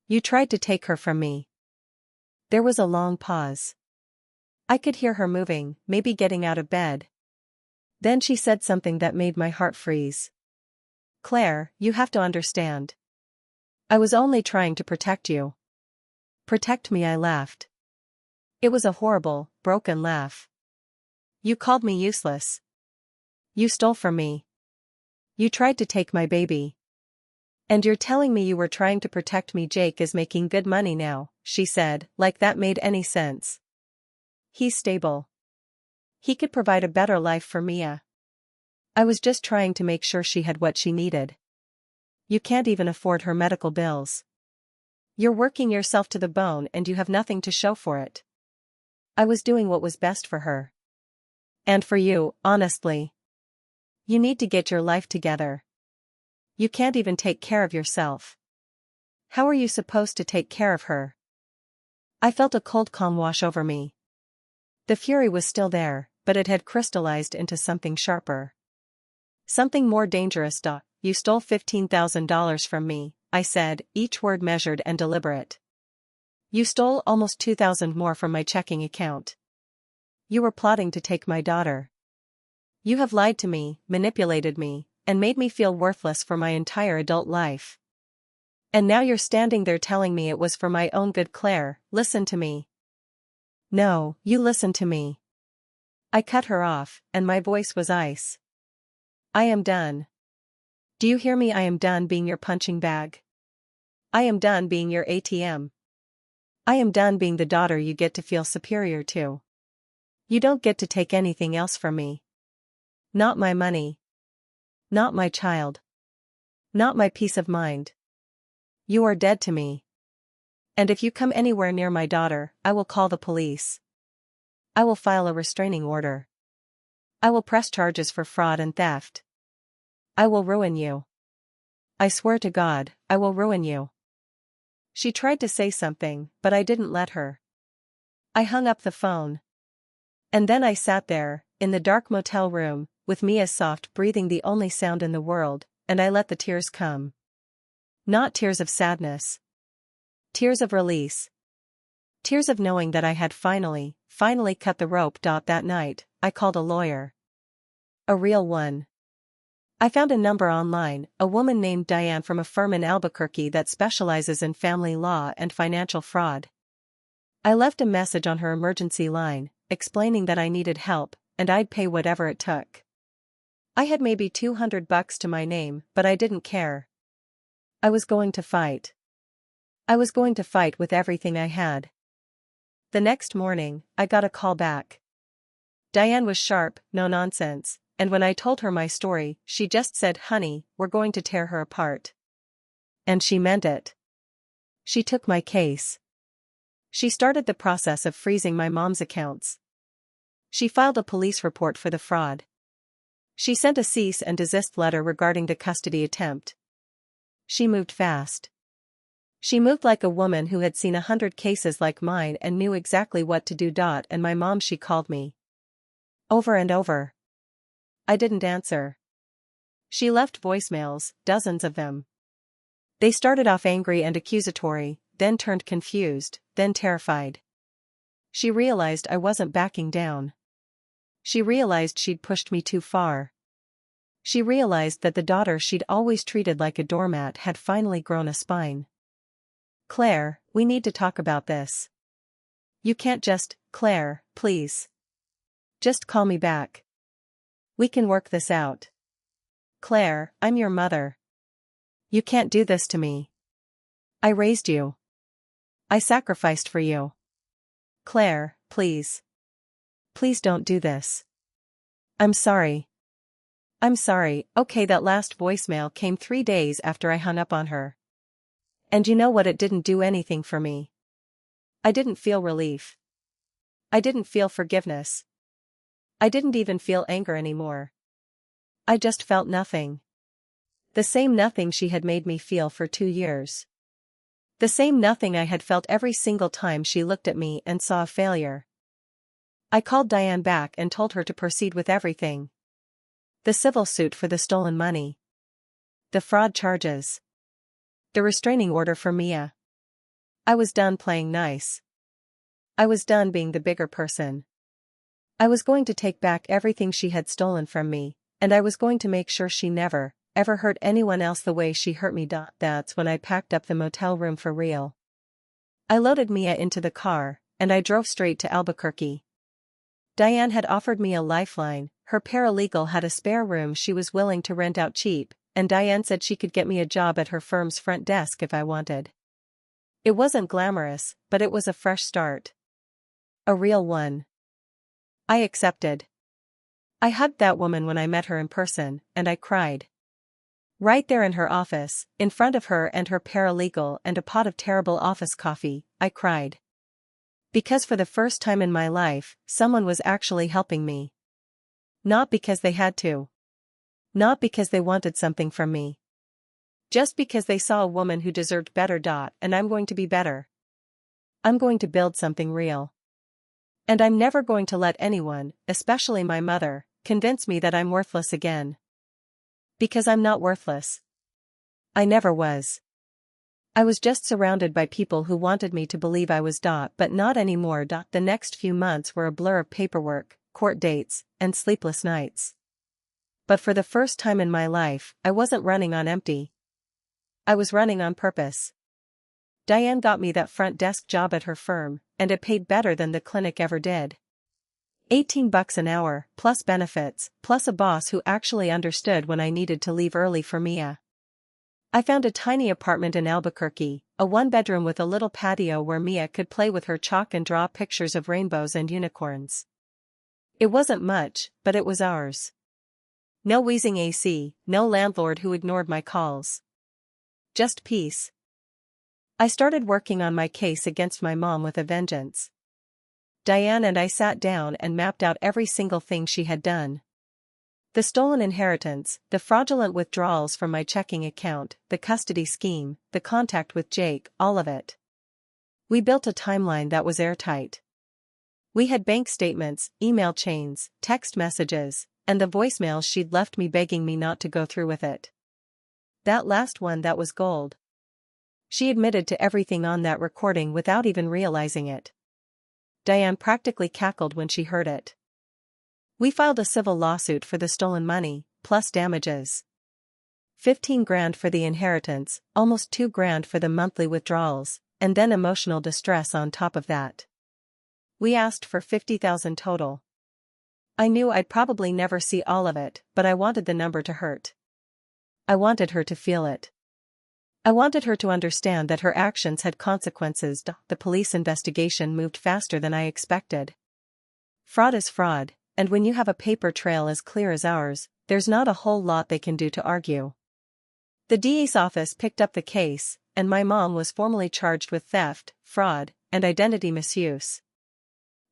You tried to take her from me. There was a long pause. I could hear her moving, maybe getting out of bed. Then she said something that made my heart freeze. Claire, you have to understand. I was only trying to protect you. Protect me, I laughed. It was a horrible, broken laugh. You called me useless. You stole from me. You tried to take my baby. And you're telling me you were trying to protect me. Jake is making good money now, she said, like that made any sense. He's stable. He could provide a better life for Mia. I was just trying to make sure she had what she needed. You can't even afford her medical bills. You're working yourself to the bone and you have nothing to show for it. I was doing what was best for her. And for you, honestly. You need to get your life together. You can't even take care of yourself. How are you supposed to take care of her? I felt a cold calm wash over me. The fury was still there, but it had crystallized into something sharper. Something more dangerous. You stole $15,000 from me, I said, each word measured and deliberate. You stole almost $2,000 more from my checking account. You were plotting to take my daughter. You have lied to me, manipulated me, and made me feel worthless for my entire adult life. And now you're standing there telling me it was for my own good. Claire, listen to me. No, you listen to me. I cut her off, and my voice was ice. I am done. Do you hear me? I am done being your punching bag. I am done being your ATM. I am done being the daughter you get to feel superior to. You don't get to take anything else from me. Not my money. Not my child. Not my peace of mind. You are dead to me. And if you come anywhere near my daughter, I will call the police. I will file a restraining order. I will press charges for fraud and theft. I will ruin you. I swear to God, I will ruin you. She tried to say something, but I didn't let her. I hung up the phone. And then I sat there, in the dark motel room, with Mia's soft breathing the only sound in the world, and I let the tears come. Not tears of sadness. Tears of release. Tears of knowing that I had finally cut the rope. That night, I called a lawyer. A real one. I found a number online, a woman named Diane from a firm in Albuquerque that specializes in family law and financial fraud. I left a message on her emergency line, explaining that I needed help, and I'd pay whatever it took. I had maybe $200 to my name, but I didn't care. I was going to fight. I was going to fight with everything I had. The next morning, I got a call back. Diane was sharp, no nonsense, and when I told her my story, she just said, "Honey, we're going to tear her apart." And she meant it. She took my case. She started the process of freezing my mom's accounts. She filed a police report for the fraud. She sent a cease and desist letter regarding the custody attempt. She moved fast. She moved like a woman who had seen 100 cases like mine and knew exactly what to do. And my mom, she called me. Over and over. I didn't answer. She left voicemails, dozens of them. They started off angry and accusatory, then turned confused, then terrified. She realized I wasn't backing down. She realized she'd pushed me too far. She realized that the daughter she'd always treated like a doormat had finally grown a spine. "Claire, we need to talk about this. You can't just, Claire, please. Just call me back. We can work this out. Claire, I'm your mother. You can't do this to me. I raised you. I sacrificed for you. Claire, please. Please don't do this. I'm sorry. I'm sorry." Okay, that last voicemail came 3 days after I hung up on her. And you know what? It didn't do anything for me. I didn't feel relief. I didn't feel forgiveness. I didn't even feel anger anymore. I just felt nothing. The same nothing she had made me feel for 2 years. The same nothing I had felt every single time she looked at me and saw a failure. I called Diane back and told her to proceed with everything. The civil suit for the stolen money. The fraud charges. The restraining order for Mia. I was done playing nice. I was done being the bigger person. I was going to take back everything she had stolen from me, and I was going to make sure she never, ever hurt anyone else the way she hurt me. That's when I packed up the motel room for real. I loaded Mia into the car, and I drove straight to Albuquerque. Diane had offered me a lifeline, her paralegal had a spare room she was willing to rent out cheap, and Diane said she could get me a job at her firm's front desk if I wanted. It wasn't glamorous, but it was a fresh start. A real one. I accepted. I hugged that woman when I met her in person, and I cried. Right there in her office, in front of her and her paralegal and a pot of terrible office coffee, I cried. Because for the first time in my life, someone was actually helping me. Not because they had to. Not because they wanted something from me. Just because they saw a woman who deserved better. And I'm going to be better. I'm going to build something real. And I'm never going to let anyone, especially my mother, convince me that I'm worthless again. Because I'm not worthless. I never was. I was just surrounded by people who wanted me to believe I was. But not anymore. The next few months were a blur of paperwork, court dates, and sleepless nights. But for the first time in my life, I wasn't running on empty. I was running on purpose. Diane got me that front desk job at her firm, and it paid better than the clinic ever did. $18 an hour, plus benefits, plus a boss who actually understood when I needed to leave early for Mia. I found a tiny apartment in Albuquerque, a one-bedroom with a little patio where Mia could play with her chalk and draw pictures of rainbows and unicorns. It wasn't much, but it was ours. No wheezing AC, no landlord who ignored my calls. Just peace. I started working on my case against my mom with a vengeance. Diane and I sat down and mapped out every single thing she had done. The stolen inheritance, the fraudulent withdrawals from my checking account, the custody scheme, the contact with Jake, all of it. We built a timeline that was airtight. We had bank statements, email chains, text messages, and the voicemails she'd left me begging me not to go through with it. That last one, that was gold. She admitted to everything on that recording without even realizing it. Diane practically cackled when she heard it. We filed a civil lawsuit for the stolen money, plus damages. $15,000 for the inheritance, almost $2,000 for the monthly withdrawals, and then emotional distress on top of that. We asked for $50,000 total. I knew I'd probably never see all of it, but I wanted the number to hurt. I wanted her to feel it. I wanted her to understand that her actions had consequences. The police investigation moved faster than I expected. Fraud is fraud, and when you have a paper trail as clear as ours, there's not a whole lot they can do to argue. The DA's office picked up the case, and my mom was formally charged with theft, fraud, and identity misuse.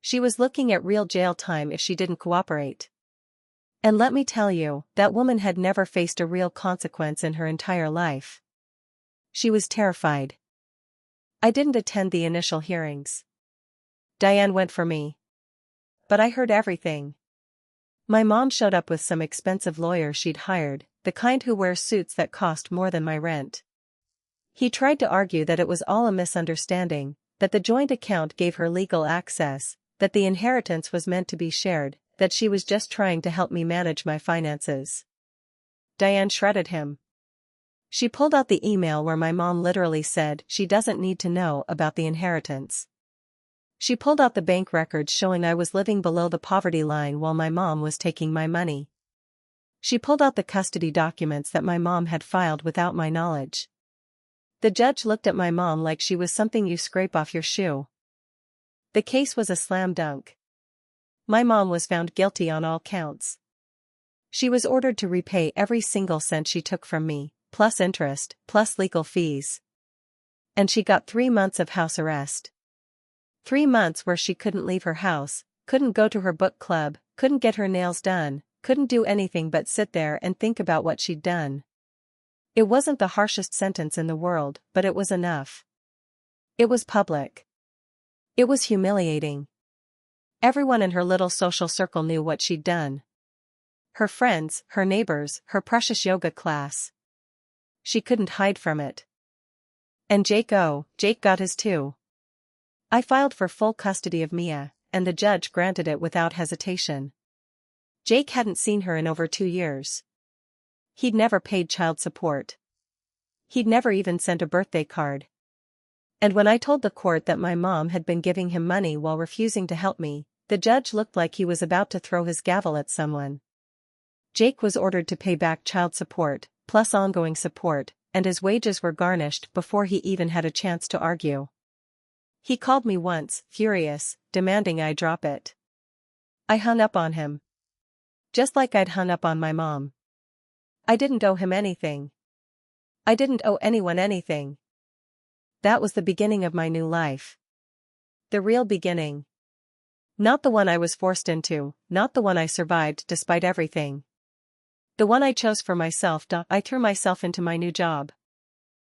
She was looking at real jail time if she didn't cooperate. And let me tell you, that woman had never faced a real consequence in her entire life. She was terrified. I didn't attend the initial hearings. Diane went for me. But I heard everything. My mom showed up with some expensive lawyer she'd hired, the kind who wears suits that cost more than my rent. He tried to argue that it was all a misunderstanding, that the joint account gave her legal access, that the inheritance was meant to be shared, that she was just trying to help me manage my finances. Diane shredded him. She pulled out the email where my mom literally said she doesn't need to know about the inheritance. She pulled out the bank records showing I was living below the poverty line while my mom was taking my money. She pulled out the custody documents that my mom had filed without my knowledge. The judge looked at my mom like she was something you scrape off your shoe. The case was a slam dunk. My mom was found guilty on all counts. She was ordered to repay every single cent she took from me, plus interest, plus legal fees. And she got 3 months of house arrest. 3 months where she couldn't leave her house, couldn't go to her book club, couldn't get her nails done, couldn't do anything but sit there and think about what she'd done. It wasn't the harshest sentence in the world, but it was enough. It was public. It was humiliating. Everyone in her little social circle knew what she'd done. Her friends, her neighbors, her precious yoga class. She couldn't hide from it. And Jake got his too. I filed for full custody of Mia, and the judge granted it without hesitation. Jake hadn't seen her in over 2 years. He'd never paid child support. He'd never even sent a birthday card. And when I told the court that my mom had been giving him money while refusing to help me, the judge looked like he was about to throw his gavel at someone. Jake was ordered to pay back child support, plus ongoing support, and his wages were garnished before he even had a chance to argue. He called me once, furious, demanding I drop it. I hung up on him. Just like I'd hung up on my mom. I didn't owe him anything. I didn't owe anyone anything. That was the beginning of my new life. The real beginning. Not the one I was forced into, not the one I survived despite everything. The one I chose for myself. I threw myself into my new job.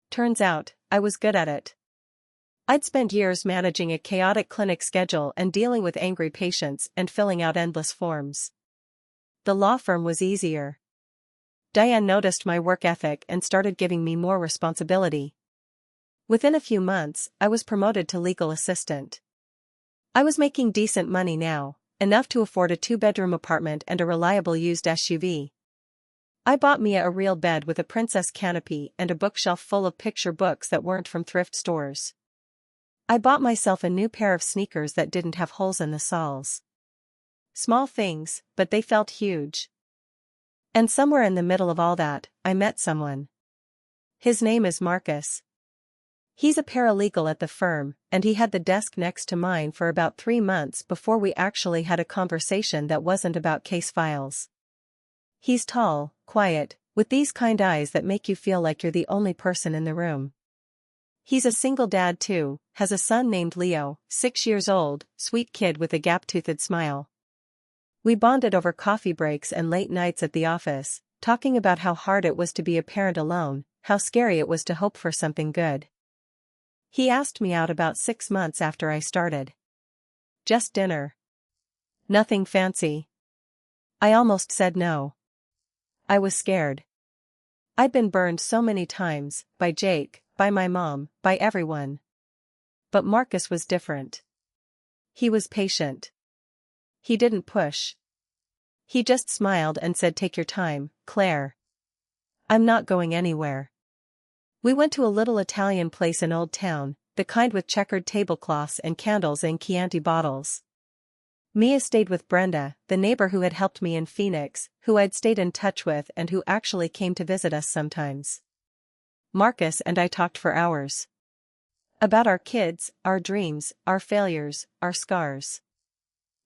Turns out, I was good at it. I'd spent years managing a chaotic clinic schedule and dealing with angry patients and filling out endless forms. The law firm was easier. Diane noticed my work ethic and started giving me more responsibility. Within a few months, I was promoted to legal assistant. I was making decent money now, enough to afford a 2-bedroom apartment and a reliable used SUV. I bought Mia a real bed with a princess canopy and a bookshelf full of picture books that weren't from thrift stores. I bought myself a new pair of sneakers that didn't have holes in the soles. Small things, but they felt huge. And somewhere in the middle of all that, I met someone. His name is Marcus. He's a paralegal at the firm, and he had the desk next to mine for about 3 months before we actually had a conversation that wasn't about case files. He's tall, quiet, with these kind eyes that make you feel like you're the only person in the room. He's a single dad too, has a son named Leo, 6 years old, sweet kid with a gap-toothed smile. We bonded over coffee breaks and late nights at the office, talking about how hard it was to be a parent alone, how scary it was to hope for something good. He asked me out about 6 months after I started. Just dinner. Nothing fancy. I almost said no. I was scared. I'd been burned so many times, by Jake, by my mom, by everyone. But Marcus was different. He was patient. He didn't push. He just smiled and said, "Take your time, Claire. I'm not going anywhere." We went to a little Italian place in Old Town, the kind with checkered tablecloths and candles in Chianti bottles. Mia stayed with Brenda, the neighbor who had helped me in Phoenix, who I'd stayed in touch with and who actually came to visit us sometimes. Marcus and I talked for hours. About our kids, our dreams, our failures, our scars.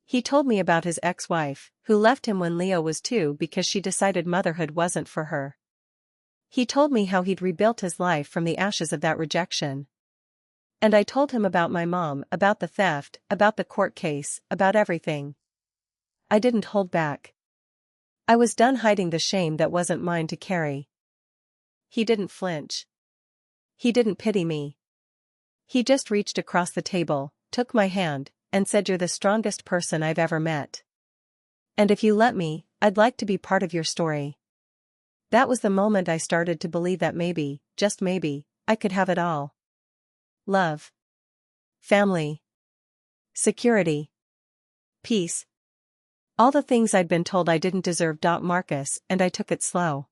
He told me about his ex-wife, who left him when Leo was 2 because she decided motherhood wasn't for her. He told me how he'd rebuilt his life from the ashes of that rejection. And I told him about my mom, about the theft, about the court case, about everything. I didn't hold back. I was done hiding the shame that wasn't mine to carry. He didn't flinch. He didn't pity me. He just reached across the table, took my hand, and said, "You're the strongest person I've ever met. And if you let me, I'd like to be part of your story." That was the moment I started to believe that maybe, just maybe, I could have it all. Love. Family. Security. Peace. All the things I'd been told I didn't deserve. Marcus and I took it slow.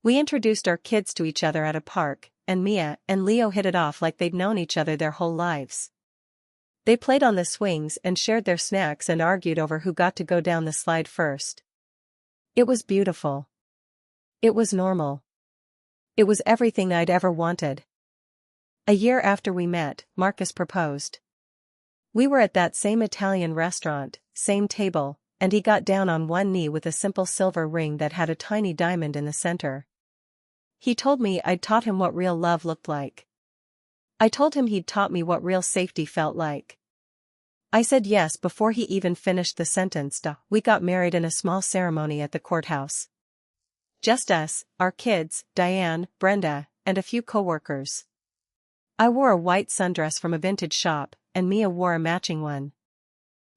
We introduced our kids to each other at a park, and Mia and Leo hit it off like they'd known each other their whole lives. They played on the swings and shared their snacks and argued over who got to go down the slide first. It was beautiful. It was normal. It was everything I'd ever wanted. A year after we met, Marcus proposed. We were at that same Italian restaurant, same table, and he got down on one knee with a simple silver ring that had a tiny diamond in the center. He told me I'd taught him what real love looked like. I told him he'd taught me what real safety felt like. I said yes before he even finished the sentence. We got married in a small ceremony at the courthouse. Just us, our kids, Diane, Brenda, and a few coworkers. I wore a white sundress from a vintage shop, and Mia wore a matching one.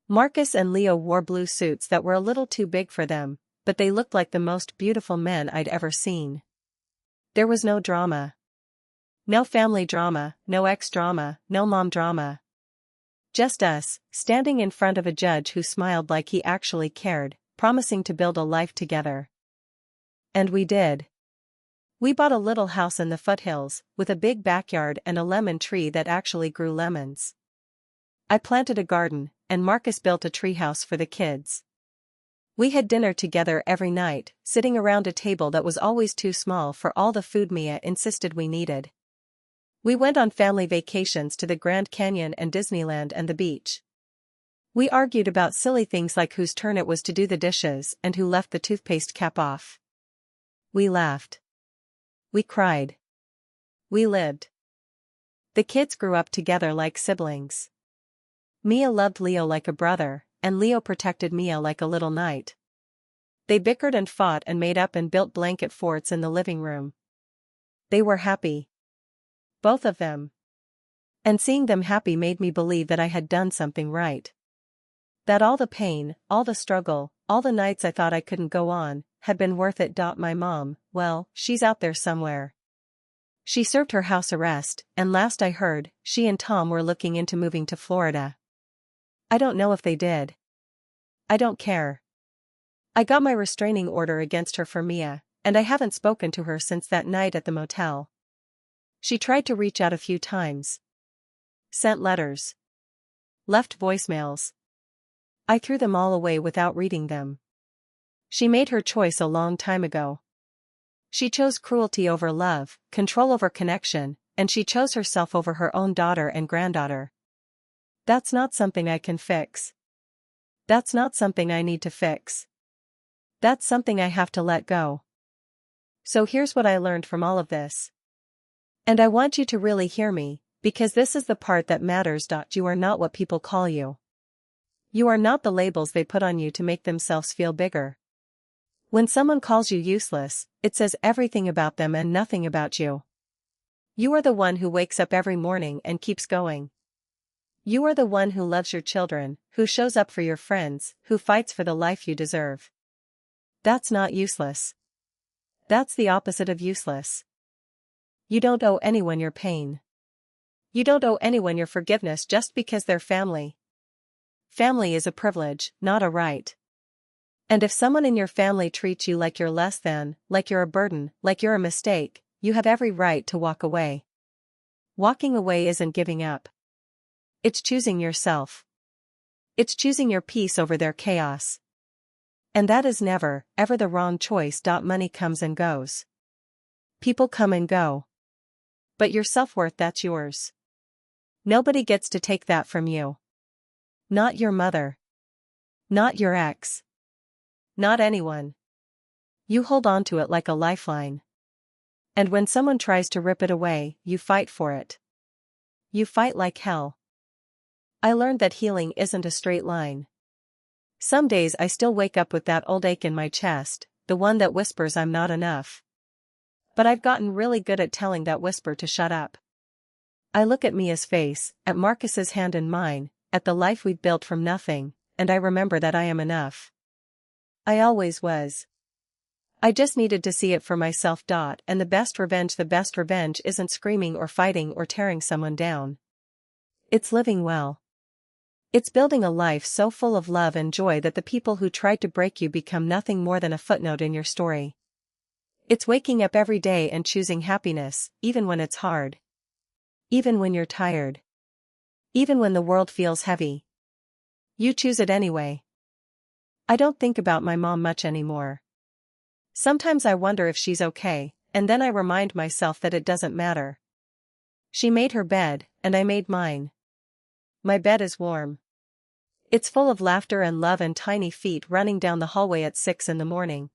Marcus and Leo wore blue suits that were a little too big for them, but they looked like the most beautiful men I'd ever seen. There was no drama. No family drama, no ex-drama, no mom drama. Just us, standing in front of a judge who smiled like he actually cared, promising to build a life together. And we did. We bought a little house in the foothills, with a big backyard and a lemon tree that actually grew lemons. I planted a garden, and Marcus built a treehouse for the kids. We had dinner together every night, sitting around a table that was always too small for all the food Mia insisted we needed. We went on family vacations to the Grand Canyon and Disneyland and the beach. We argued about silly things like whose turn it was to do the dishes and who left the toothpaste cap off. We laughed. We cried. We lived. The kids grew up together like siblings. Mia loved Leo like a brother, and Leo protected Mia like a little knight. They bickered and fought and made up and built blanket forts in the living room. They were happy. Both of them. And seeing them happy made me believe that I had done something right. That all the pain, all the struggle, all the nights I thought I couldn't go on, had been worth it. My mom, well, she's out there somewhere. She served her house arrest, and last I heard, she and Tom were looking into moving to Florida. I don't know if they did. I don't care. I got my restraining order against her for Mia, and I haven't spoken to her since that night at the motel. She tried to reach out a few times. Sent letters. Left voicemails. I threw them all away without reading them. She made her choice a long time ago. She chose cruelty over love, control over connection, and she chose herself over her own daughter and granddaughter. That's not something I can fix. That's not something I need to fix. That's something I have to let go. So here's what I learned from all of this. And I want you to really hear me, because this is the part that matters. You are not what people call you. You are not the labels they put on you to make themselves feel bigger. When someone calls you useless, it says everything about them and nothing about you. You are the one who wakes up every morning and keeps going. You are the one who loves your children, who shows up for your friends, who fights for the life you deserve. That's not useless. That's the opposite of useless. You don't owe anyone your pain. You don't owe anyone your forgiveness just because they're family. Family is a privilege, not a right. And if someone in your family treats you like you're less than, like you're a burden, like you're a mistake, you have every right to walk away. Walking away isn't giving up. It's choosing yourself. It's choosing your peace over their chaos. And that is never, ever the wrong choice. Money comes and goes. People come and go. But your self-worth, that's yours. Nobody gets to take that from you. Not your mother. Not your ex. Not anyone. You hold on to it like a lifeline. And when someone tries to rip it away, you fight for it. You fight like hell. I learned that healing isn't a straight line. Some days I still wake up with that old ache in my chest, the one that whispers I'm not enough. But I've gotten really good at telling that whisper to shut up. I look at Mia's face, at Marcus's hand in mine, at the life we've built from nothing, and I remember that I am enough. I always was. I just needed to see it for myself. And the best revenge isn't screaming or fighting or tearing someone down. It's living well. It's building a life so full of love and joy that the people who tried to break you become nothing more than a footnote in your story. It's waking up every day and choosing happiness, even when it's hard. Even when you're tired. Even when the world feels heavy. You choose it anyway. I don't think about my mom much anymore. Sometimes I wonder if she's okay, and then I remind myself that it doesn't matter. She made her bed, and I made mine. My bed is warm. It's full of laughter and love and tiny feet running down the hallway at 6 in the morning.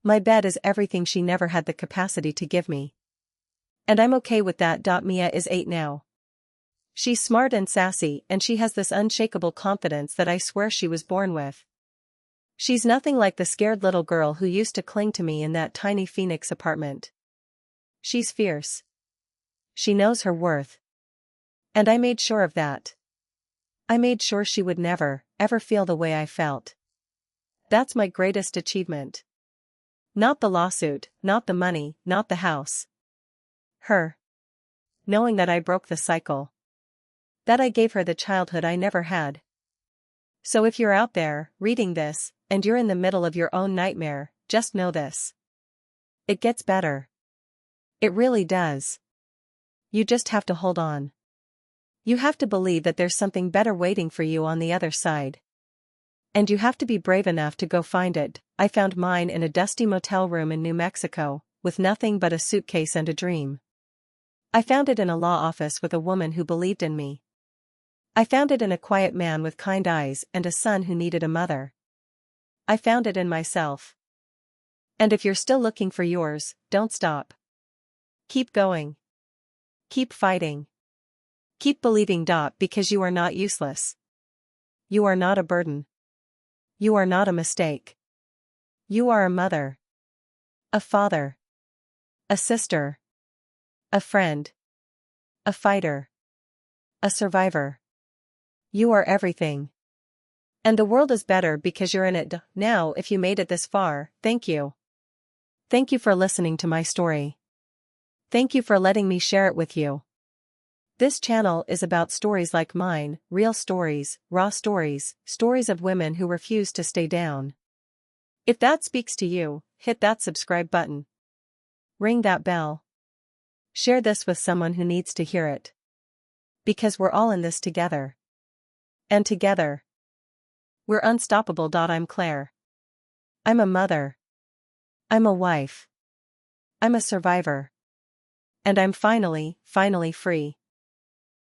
My bed is everything she never had the capacity to give me. And I'm okay with that. Mia is 8 now. She's smart and sassy, and she has this unshakable confidence that I swear she was born with. She's nothing like the scared little girl who used to cling to me in that tiny Phoenix apartment. She's fierce. She knows her worth. And I made sure of that. I made sure she would never, ever feel the way I felt. That's my greatest achievement. Not the lawsuit, not the money, not the house. Her. Knowing that I broke the cycle. That I gave her the childhood I never had. So if you're out there, reading this, and you're in the middle of your own nightmare, just know this. It gets better. It really does. You just have to hold on. You have to believe that there's something better waiting for you on the other side. And you have to be brave enough to go find it. I found mine in a dusty motel room in New Mexico, with nothing but a suitcase and a dream. I found it in a law office with a woman who believed in me. I found it in a quiet man with kind eyes and a son who needed a mother. I found it in myself. And if you're still looking for yours, don't stop. Keep going. Keep fighting. Keep believing. Because you are not useless. You are not a burden. You are not a mistake. You are a mother. A father. A sister. A friend. A fighter. A survivor. You are everything. And the world is better because you're in it. Now, if you made it this far, thank you. Thank you for listening to my story. Thank you for letting me share it with you. This channel is about stories like mine, real stories, raw stories, stories of women who refuse to stay down. If that speaks to you, hit that subscribe button. Ring that bell. Share this with someone who needs to hear it. Because we're all in this together. And together, we're unstoppable. I'm Claire. I'm a mother. I'm a wife. I'm a survivor. And I'm finally free.